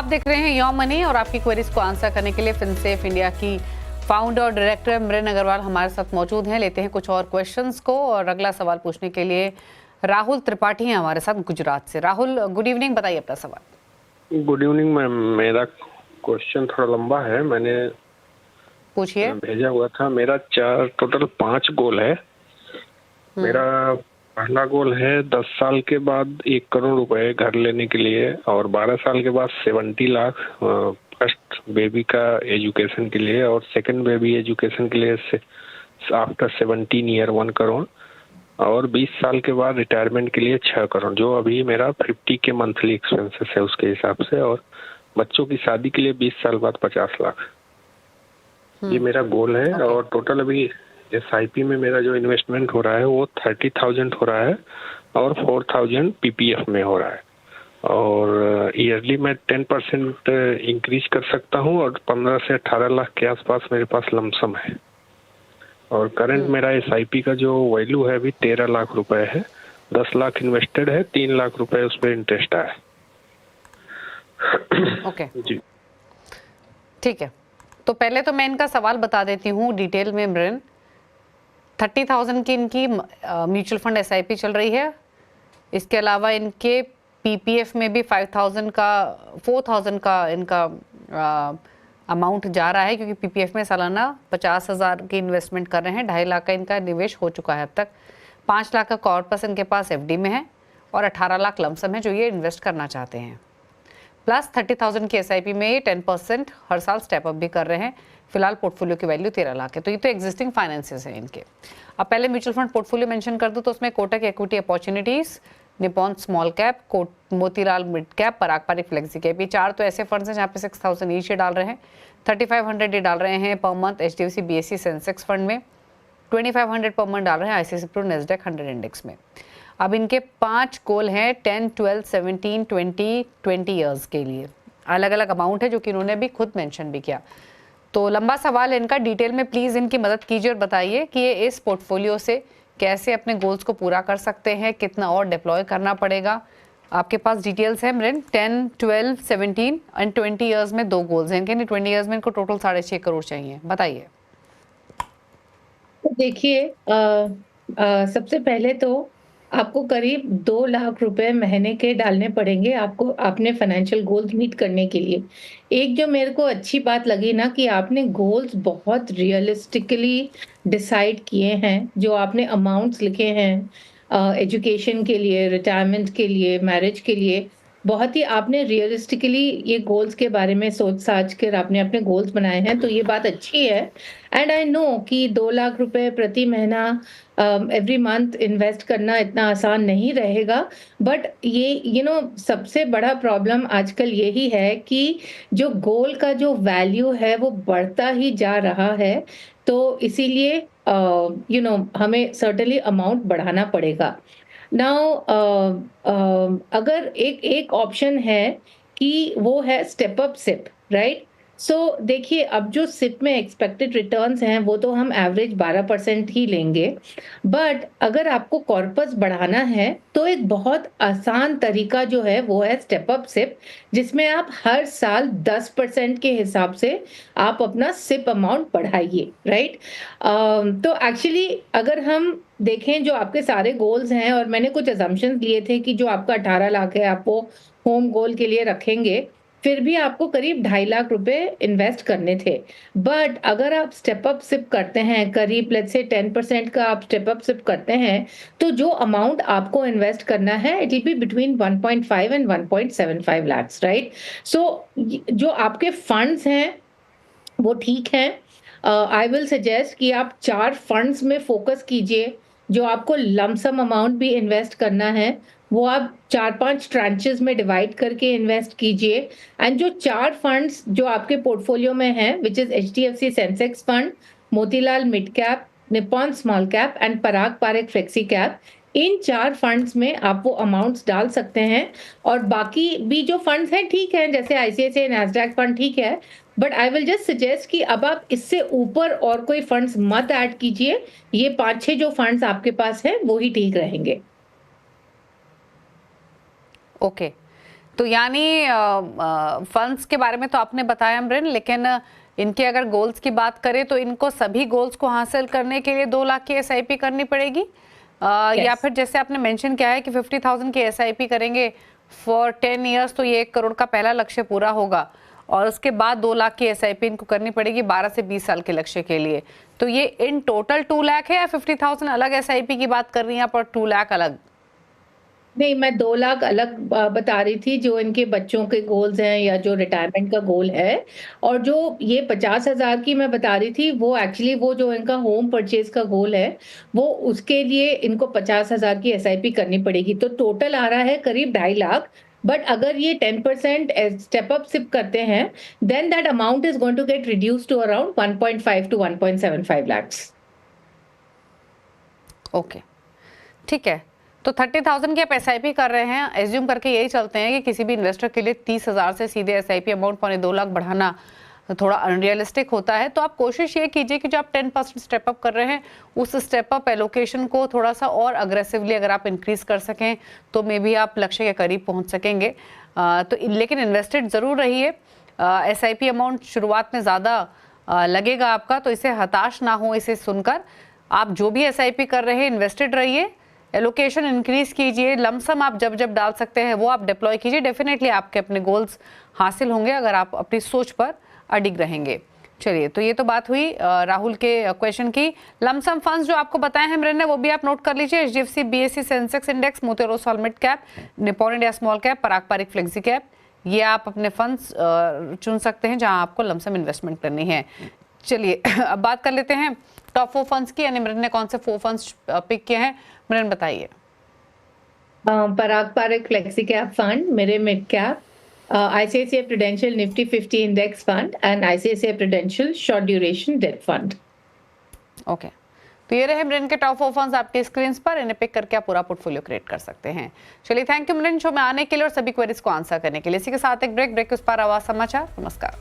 देख रहे हैं योर मनी और आपकी क्वेरीज को आंसर करने के लिए फिनसेफ इंडिया की फाउंडर और डायरेक्टर मृन अग्रवाल हमारे साथ मौजूद हैं। लेते हैं कुछ और क्वेश्चंस को और अगला सवाल पूछने के लिए राहुल त्रिपाठी हैं हमारे साथ गुजरात से। राहुल, गुड इवनिंग, बताइए अपना सवाल। गुड इवनिंग मैम, मेरा क्वेश्चन थोड़ा लंबा है, मैंने पूछिए। भेजा हुआ था। मेरा टोटल 5 गोल है। मेरा पहला गोल है 10 साल के बाद 1 करोड़ रुपए घर लेने के लिए, और 12 साल के बाद 70 लाख फर्स्ट बेबी का एजुकेशन के लिए, और सेकंड बेबी एजुकेशन के लिए आफ्टर 17 ईयर 1 करोड़, और 20 साल के बाद रिटायरमेंट के लिए 6 करोड़, जो अभी मेरा 50 के मंथली एक्सपेंसेस है उसके हिसाब से, और बच्चों की शादी के लिए 20 साल बाद 50 लाख। ये मेरा गोल है। और टोटल अभी SIP में मेरा जो इन्वेस्टमेंट हो रहा है वो 30,000 हो रहा है और 4,000 PPF में हो रहा है, और ईयरली मैं 10% इंक्रीज कर सकता हूँ, और 15 से 18 लाख के आसपास मेरे पास लमसम है। और करंट मेरा SIP का जो वैल्यू है अभी 13 लाख रुपए है। 10 लाख इन्वेस्टेड है, 3 लाख रुपए उस पर इंटरेस्ट आया है। ओके जी ठीक है, तो पहले तो मैं इनका सवाल बता देती हूँ डिटेल में। मृन, 30,000 की इनकी म्यूचुअल फंड SIP चल रही है। इसके अलावा इनके PPF में भी 4,000 का इनका अमाउंट जा रहा है, क्योंकि PPF में सालाना 50,000 की इन्वेस्टमेंट कर रहे हैं। 2.5 लाख का इनका निवेश हो चुका है अब तक। 5 लाख का कॉर्पस इनके पास FD में है, और 18 लाख लमसम है जो ये इन्वेस्ट करना चाहते हैं। प्लस 30,000 की SIP में ये 10% हर साल स्टेप अप भी कर रहे हैं। फिलहाल पोर्टफोलियो की वैल्यू 13 लाख है। तो ये तो एग्जिस्टिंग फाइनेंसेस हैं इनके। अब पहले म्यूचुअल फंड पोर्टफोलियो मेंशन कर दूं तो उसमें Kotak equity opportunities, Nippon small cap, Motilal mid cap, Parag Parikh flexi cap, ये 4 तो ऐसे फंड्स हैं जहाँ पे 6,000 ईच ये डाल रहे हैं। 3,500 ये डाल रहे हैं per month HDFC BSE Sensex fund में। 2,500 पर मंथ डाल रहे हैं ICICI प्रू नेस्डैक 100 इंडेक्स में। अब इनके 5 गोल हैं 10, 12, 17, 20 ईयर्स के लिए। अलग अलग अमाउंट है जो कि इन्होंने भी खुद मेंशन भी किया। तो लंबा सवाल है इनका, डिटेल में प्लीज़ इनकी मदद कीजिए और बताइए कि ये इस पोर्टफोलियो से कैसे अपने गोल्स को पूरा कर सकते हैं, कितना और डिप्लॉय करना पड़ेगा। आपके पास डिटेल्स हैं मृन। 10, 12, 17 एंड 20 ईयर्स में 2 गोल्स हैं इनके। 20 ईयर्स में इनको टोटल 6.5 करोड़ चाहिए। बताइए। देखिए, सबसे पहले तो आपको करीब 2 लाख रुपए महीने के डालने पड़ेंगे आपको अपने फाइनेंशियल गोल्स मीट करने के लिए। एक जो मेरे को अच्छी बात लगी ना कि आपने गोल्स बहुत रियलिस्टिकली डिसाइड किए हैं, जो आपने अमाउंट्स लिखे हैं एजुकेशन के लिए, रिटायरमेंट के लिए, मैरिज के लिए। बहुत ही आपने रियलिस्टिकली ये गोल्स के बारे में सोच साच कर आपने अपने गोल्स बनाए हैं, तो ये बात अच्छी है। एंड आई नो कि 2 लाख रुपए प्रति महीना एवरी मंथ इन्वेस्ट करना इतना आसान नहीं रहेगा, बट ये सबसे बड़ा प्रॉब्लम आजकल यही है कि जो गोल का जो वैल्यू है वो बढ़ता ही जा रहा है। तो इसीलिए हमें सर्टेनली अमाउंट बढ़ाना पड़ेगा। नाउ अगर एक ऑप्शन है कि वो है स्टेप अप सिप, राइट? सो देखिए, अब जो सिप में एक्सपेक्टेड रिटर्न्स हैं वो तो हम एवरेज 12% ही लेंगे, बट अगर आपको कॉर्पस बढ़ाना है तो एक बहुत आसान तरीका जो है वो है स्टेप अप सिप, जिसमें आप हर साल 10% के हिसाब से आप अपना सिप अमाउंट बढ़ाइए, राइट? तो एक्चुअली अगर हम देखें जो आपके सारे गोल्स हैं, और मैंने कुछ अजम्पशंस लिए थे कि जो आपका 18 लाख है आप वो होम गोल के लिए रखेंगे, फिर भी आपको करीब 2.5 लाख रुपए इन्वेस्ट करने थे। बट अगर आप स्टेप अप सिप करते हैं, करीब लेट्स से 10% का आप स्टेप अप सिप करते हैं, तो जो अमाउंट आपको इन्वेस्ट करना है it will be between 1.5 and 1.75 lakhs, right? So जो आपके फंड्स हैं वो ठीक है। आई विल सजेस्ट कि आप 4 फंड्स में फोकस कीजिए। जो आपको लमसम अमाउंट भी इन्वेस्ट करना है वो आप 4-5 ट्रांचेस में डिवाइड करके इन्वेस्ट कीजिए। एंड जो 4 फंड्स जो आपके पोर्टफोलियो में हैं, which is HDFC Sensex fund, Motilal mid cap, Nippon small cap and Parag Parikh flexi cap, in 4 funds में आप वो अमाउंट्स डाल सकते हैं। और बाकी भी जो फंड्स हैं ठीक है, जैसे ICICI नैस्डैक फंड ठीक है, but I will just suggest कि अब आप इससे ऊपर और कोई फंड्स मत ऐड कीजिए। ये 5-6 जो फंड्स आपके पास हैं वो ही ठीक रहेंगे। ओके, तो यानी फंड्स के बारे में तो आपने बताया अमरिन, लेकिन इनके अगर गोल्स की बात करें तो इनको सभी गोल्स को हासिल करने के लिए 2 लाख की एसआईपी करनी पड़ेगी, या फिर जैसे आपने मेंशन किया है कि 50,000 की एसआईपी करेंगे फॉर 10 इयर्स तो ये 1 करोड़ का पहला लक्ष्य पूरा होगा, और उसके बाद 2 लाख की एसआईपी इनको करनी पड़ेगी 12 से 20 साल के लक्ष्य के लिए। तो ये इन टोटल 2 लाख है या 50,000 अलग एसआईपी की बात कर रही हैं आप और 2 लाख अलग? नहीं, मैं 2 लाख अलग बता रही थी, जो इनके बच्चों के गोल्स हैं या जो रिटायरमेंट का गोल है, और जो ये 50,000 की मैं बता रही थी वो एक्चुअली वो जो इनका होम परचेज का गोल है, वो उसके लिए इनको 50,000 की एसआईपी करनी पड़ेगी। तो टोटल आ रहा है करीब 2.5 लाख। बट अगर ये 10% स्टेप अप सिप करते हैं, then that amount is going to get reduced to around 1.5 to 1.75 lakhs। Okay, ठीक है। तो 30,000 की आप एसआईपी कर रहे हैं, एज्यूम करके यही चलते हैं कि किसी भी इन्वेस्टर के लिए 30,000 से सीधे एसआईपी अमाउंट 2.25 लाख बढ़ाना थोड़ा अनरियलिस्टिक होता है। तो आप कोशिश ये कीजिए कि जो आप 10% स्टेप अप कर रहे हैं उस स्टेप अप एलोकेशन को थोड़ा सा और अग्रेसिवली अगर आप इंक्रीज कर सकें तो मे बी आप लक्ष्य के करीब पहुंच सकेंगे। लेकिन इन्वेस्टेड ज़रूर रहिए। एसआईपी अमाउंट शुरुआत में ज़्यादा लगेगा आपका, तो इसे हताश ना हो इसे सुनकर। आप जो भी एसआईपी कर रहे हैं इन्वेस्टेड रहिए, एलोकेशन इंक्रीज कीजिए, लमसम आप जब जब डाल सकते हैं वो आप डिप्लॉय कीजिए। डेफिनेटली आपके अपने गोल्स हासिल होंगे अगर आप अपनी सोच पर अडिग रहेंगे। चलिए, तो ये तो बात हुई राहुल के क्वेश्चन की। लमसम फंड्स जो आपको बताए हैं मृण ने वो भी आप नोट कर लीजिए। HDFC BSE Sensex index, Motilal Oswal mid cap, Nippon India small cap, Parag Parikh flexi cap, ये आप अपने फंड्स चुन सकते हैं जहां आपको लमसम इन्वेस्टमेंट करनी है। चलिए अब बात कर लेते हैं टॉप 4 फंड्स की, यानी मृण ने कौन से 4 फंड्स पिक किए हैं, मृण बताइए। पराग पारिक फ्लेक्सी कैप फंड, मेरे mid cap, ICICI Prudential Nifty 50 Index Fund and ICICI Prudential Short Duration Debt Fund। Okay, तो ये रहे मृण के टॉप 4 फंड्स आपके स्क्रीन पर। इन्हें पिक करके आप पूरा पोर्टफोलियो क्रिएट कर सकते हैं। चलिए, थैंक यू मृण शो में आने के लिए और सभी क्वेरीज को आंसर करने के लिए। इसी के साथ एक ब्रेक के उस पर आवाज समाचार। नमस्कार।